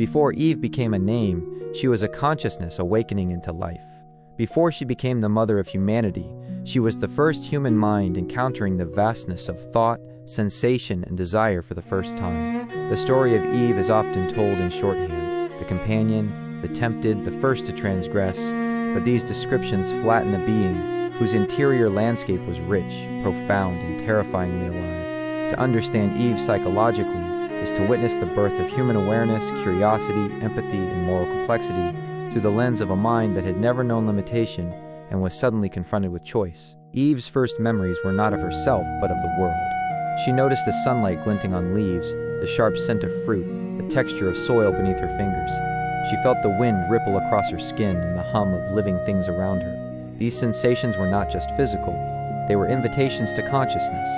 Before Eve became a name, she was a consciousness awakening into life. Before she became the mother of humanity, she was the first human mind encountering the vastness of thought, sensation, and desire for the first time. The story of Eve is often told in shorthand: the companion, the tempted, the first to transgress, but these descriptions flatten a being whose interior landscape was rich, profound, and terrifyingly alive. To understand Eve psychologically is to witness the birth of human awareness, curiosity, empathy, and moral complexity through the lens of a mind that had never known limitation and was suddenly confronted with choice. Eve's first memories were not of herself, but of the world. She noticed the sunlight glinting on leaves, the sharp scent of fruit, the texture of soil beneath her fingers. She felt the wind ripple across her skin and the hum of living things around her. These sensations were not just physical, they were invitations to consciousness.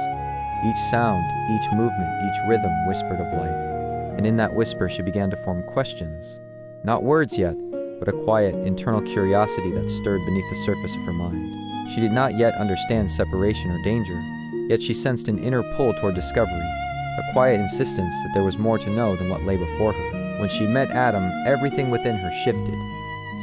Each sound, each movement, each rhythm whispered of life. And in that whisper she began to form questions. Not words yet, but a quiet, internal curiosity that stirred beneath the surface of her mind. She did not yet understand separation or danger, yet she sensed an inner pull toward discovery, a quiet insistence that there was more to know than what lay before her. When she met Adam, everything within her shifted.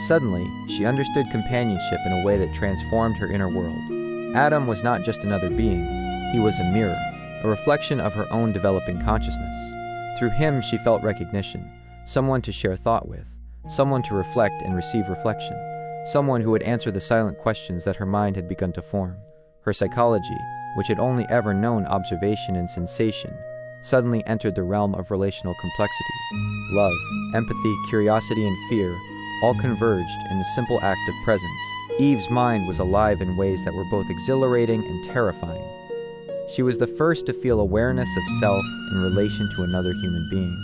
Suddenly, she understood companionship in a way that transformed her inner world. Adam was not just another being, he was a mirror, a reflection of her own developing consciousness. Through him she felt recognition, someone to share thought with, someone to reflect and receive reflection, someone who would answer the silent questions that her mind had begun to form. Her psychology, which had only ever known observation and sensation, suddenly entered the realm of relational complexity. Love, empathy, curiosity, and fear all converged in the simple act of presence. Eve's mind was alive in ways that were both exhilarating and terrifying. She was the first to feel awareness of self in relation to another human being.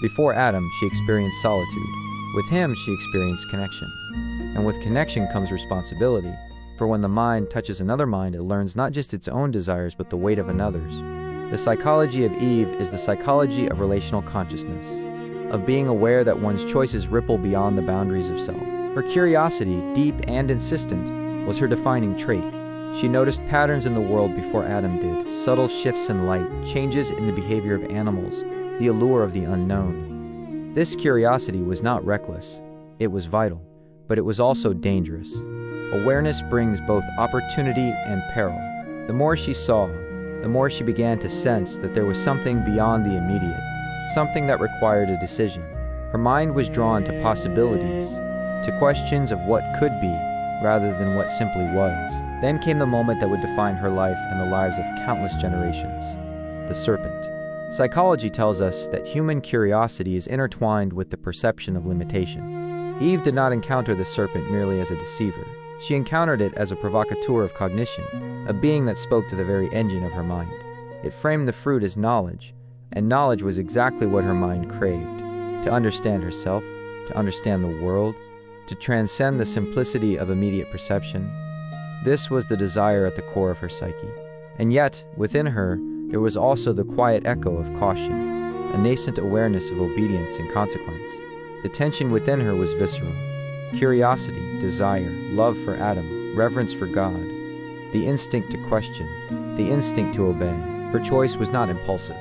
Before Adam, she experienced solitude. With him, she experienced connection. And with connection comes responsibility, for when the mind touches another mind, it learns not just its own desires, but the weight of another's. The psychology of Eve is the psychology of relational consciousness, of being aware that one's choices ripple beyond the boundaries of self. Her curiosity, deep and insistent, was her defining trait. She noticed patterns in the world before Adam did, subtle shifts in light, changes in the behavior of animals, the allure of the unknown. This curiosity was not reckless, it was vital, but it was also dangerous. Awareness brings both opportunity and peril. The more she saw, the more she began to sense that there was something beyond the immediate, something that required a decision. Her mind was drawn to possibilities, to questions of what could be, rather than what simply was. Then came the moment that would define her life and the lives of countless generations: the serpent. Psychology tells us that human curiosity is intertwined with the perception of limitation. Eve did not encounter the serpent merely as a deceiver. She encountered it as a provocateur of cognition, a being that spoke to the very engine of her mind. It framed the fruit as knowledge, and knowledge was exactly what her mind craved: to understand herself, to understand the world, to transcend the simplicity of immediate perception. This was the desire at the core of her psyche. And yet, within her, there was also the quiet echo of caution, a nascent awareness of obedience and consequence. The tension within her was visceral: curiosity, desire, love for Adam, reverence for God, the instinct to question, the instinct to obey. Her choice was not impulsive.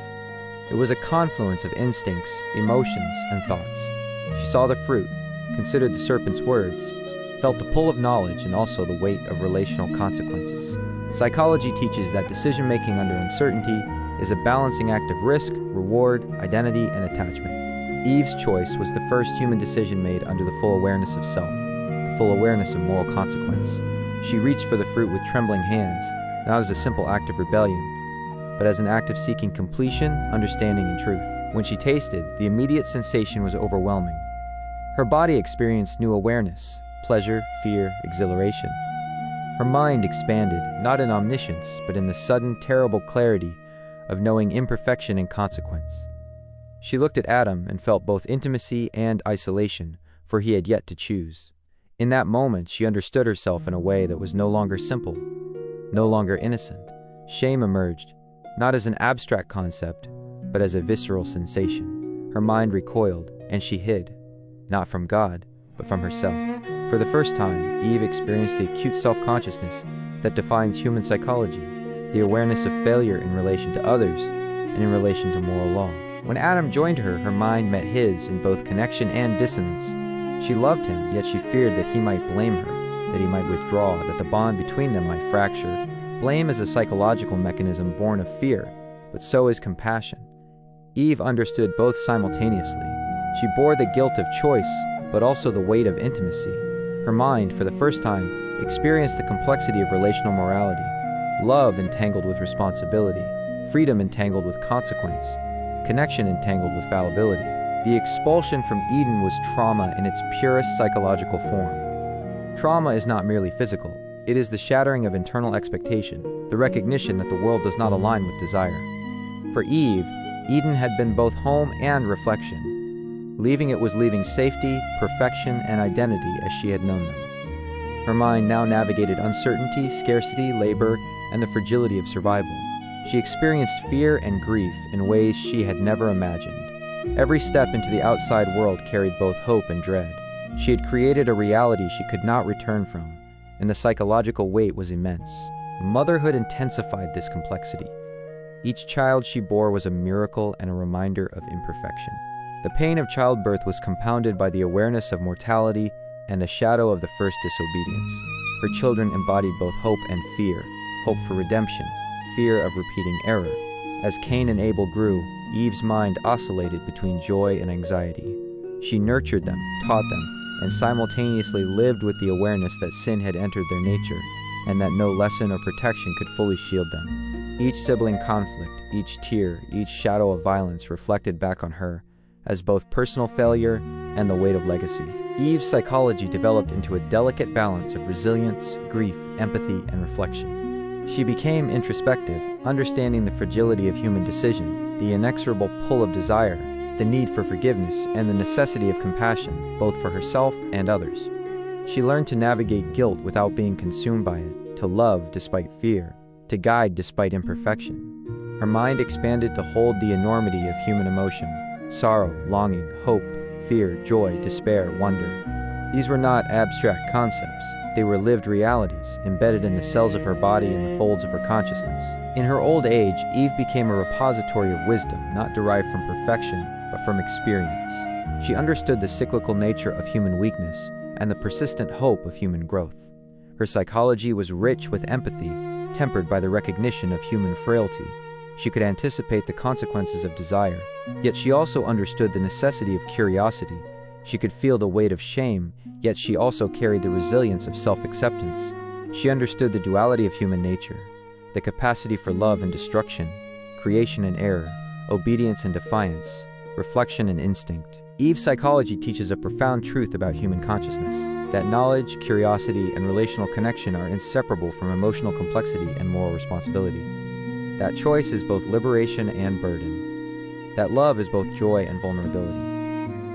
It was a confluence of instincts, emotions, and thoughts. She saw the fruit, considered the serpent's words, felt the pull of knowledge and also the weight of relational consequences. Psychology teaches that decision-making under uncertainty is a balancing act of risk, reward, identity, and attachment. Eve's choice was the first human decision made under the full awareness of self, the full awareness of moral consequence. She reached for the fruit with trembling hands, not as a simple act of rebellion, but as an act of seeking completion, understanding, and truth. When she tasted, the immediate sensation was overwhelming. Her body experienced new awareness: pleasure, fear, exhilaration. Her mind expanded, not in omniscience, but in the sudden, terrible clarity of knowing imperfection and consequence. She looked at Adam and felt both intimacy and isolation, for he had yet to choose. In that moment, she understood herself in a way that was no longer simple, no longer innocent. Shame emerged, not as an abstract concept, but as a visceral sensation. Her mind recoiled, and she hid, not from God, but from herself. For the first time, Eve experienced the acute self-consciousness that defines human psychology, the awareness of failure in relation to others and in relation to moral law. When Adam joined her, her mind met his in both connection and dissonance. She loved him, yet she feared that he might blame her, that he might withdraw, that the bond between them might fracture. Blame is a psychological mechanism born of fear, but so is compassion. Eve understood both simultaneously. She bore the guilt of choice, but also the weight of intimacy. Her mind, for the first time, experienced the complexity of relational morality. Love entangled with responsibility, freedom entangled with consequence, connection entangled with fallibility. The expulsion from Eden was trauma in its purest psychological form. Trauma is not merely physical. It is the shattering of internal expectation, the recognition that the world does not align with desire. For Eve, Eden had been both home and reflection. Leaving it was leaving safety, perfection, and identity as she had known them. Her mind now navigated uncertainty, scarcity, labor, and the fragility of survival. She experienced fear and grief in ways she had never imagined. Every step into the outside world carried both hope and dread. She had created a reality she could not return from, and the psychological weight was immense. Motherhood intensified this complexity. Each child she bore was a miracle and a reminder of imperfection. The pain of childbirth was compounded by the awareness of mortality and the shadow of the first disobedience. Her children embodied both hope and fear, hope for redemption, fear of repeating error. As Cain and Abel grew, Eve's mind oscillated between joy and anxiety. She nurtured them, taught them, and simultaneously lived with the awareness that sin had entered their nature, and that no lesson or protection could fully shield them. Each sibling conflict, each tear, each shadow of violence reflected back on her as both personal failure and the weight of legacy. Eve's psychology developed into a delicate balance of resilience, grief, empathy, and reflection. She became introspective, understanding the fragility of human decision, the inexorable pull of desire, the need for forgiveness, and the necessity of compassion, both for herself and others. She learned to navigate guilt without being consumed by it, to love despite fear, to guide despite imperfection. Her mind expanded to hold the enormity of human emotion: sorrow, longing, hope, fear, joy, despair, wonder. These were not abstract concepts. They were lived realities, embedded in the cells of her body and the folds of her consciousness. In her old age, Eve became a repository of wisdom, not derived from perfection, but from experience. She understood the cyclical nature of human weakness and the persistent hope of human growth. Her psychology was rich with empathy, tempered by the recognition of human frailty. She could anticipate the consequences of desire, yet she also understood the necessity of curiosity. She could feel the weight of shame, yet she also carried the resilience of self-acceptance. She understood the duality of human nature, the capacity for love and destruction, creation and error, obedience and defiance, reflection and instinct. Eve's psychology teaches a profound truth about human consciousness, that knowledge, curiosity, and relational connection are inseparable from emotional complexity and moral responsibility. That choice is both liberation and burden. That love is both joy and vulnerability.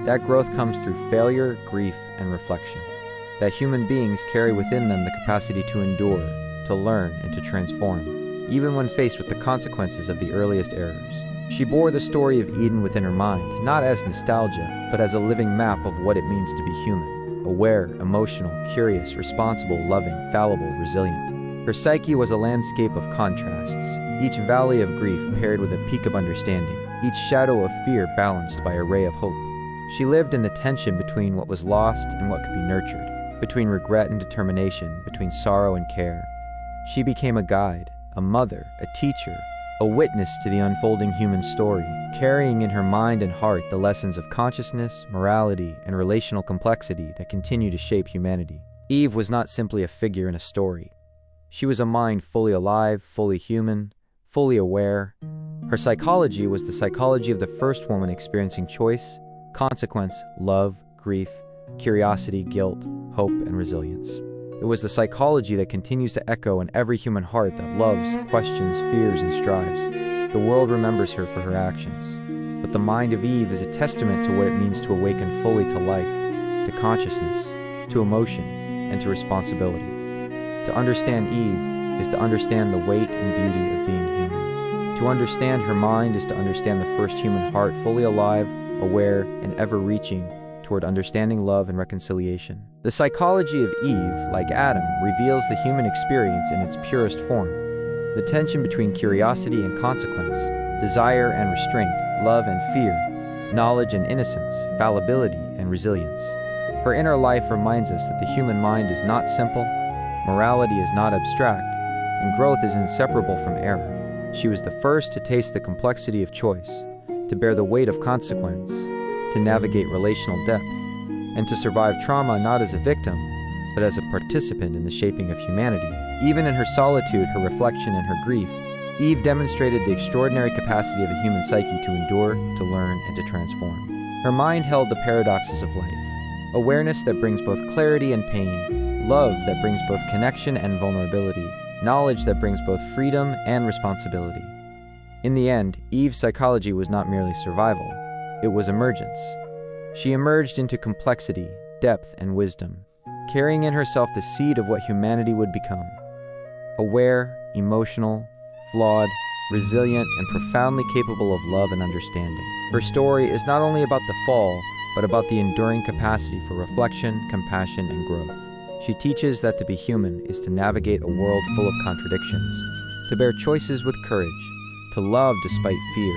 That growth comes through failure, grief, and reflection. That human beings carry within them the capacity to endure, to learn, and to transform, even when faced with the consequences of the earliest errors. She bore the story of Eden within her mind, not as nostalgia, but as a living map of what it means to be human: aware, emotional, curious, responsible, loving, fallible, resilient. Her psyche was a landscape of contrasts, each valley of grief paired with a peak of understanding, each shadow of fear balanced by a ray of hope. She lived in the tension between what was lost and what could be nurtured, between regret and determination, between sorrow and care. She became a guide, a mother, a teacher, a witness to the unfolding human story, carrying in her mind and heart the lessons of consciousness, morality, and relational complexity that continue to shape humanity. Eve was not simply a figure in a story. She was a mind fully alive, fully human, fully aware. Her psychology was the psychology of the first woman experiencing choice, consequence, love, grief, curiosity, guilt, hope, and resilience. It was the psychology that continues to echo in every human heart that loves, questions, fears, and strives. The world remembers her for her actions, but the mind of Eve is a testament to what it means to awaken fully to life, to consciousness, to emotion, and to responsibility. To understand Eve is to understand the weight and beauty of being human. To understand her mind is to understand the first human heart fully alive, aware, and ever-reaching toward understanding love and reconciliation. The psychology of Eve, like Adam, reveals the human experience in its purest form. The tension between curiosity and consequence, desire and restraint, love and fear, knowledge and innocence, fallibility and resilience. Her inner life reminds us that the human mind is not simple, morality is not abstract, and growth is inseparable from error. She was the first to taste the complexity of choice, to bear the weight of consequence, to navigate relational depth, and to survive trauma not as a victim, but as a participant in the shaping of humanity. Even in her solitude, her reflection, and her grief, Eve demonstrated the extraordinary capacity of the human psyche to endure, to learn, and to transform. Her mind held the paradoxes of life: awareness that brings both clarity and pain, love that brings both connection and vulnerability, knowledge that brings both freedom and responsibility. In the end, Eve's psychology was not merely survival, it was emergence. She emerged into complexity, depth, and wisdom, carrying in herself the seed of what humanity would become. Aware, emotional, flawed, resilient, and profoundly capable of love and understanding. Her story is not only about the fall, but about the enduring capacity for reflection, compassion, and growth. She teaches that to be human is to navigate a world full of contradictions, to bear choices with courage, to love despite fear,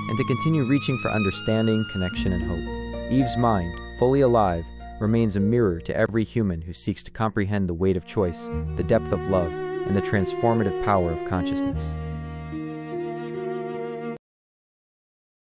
and to continue reaching for understanding, connection, and hope. Eve's mind, fully alive, remains a mirror to every human who seeks to comprehend the weight of choice, the depth of love, and the transformative power of consciousness.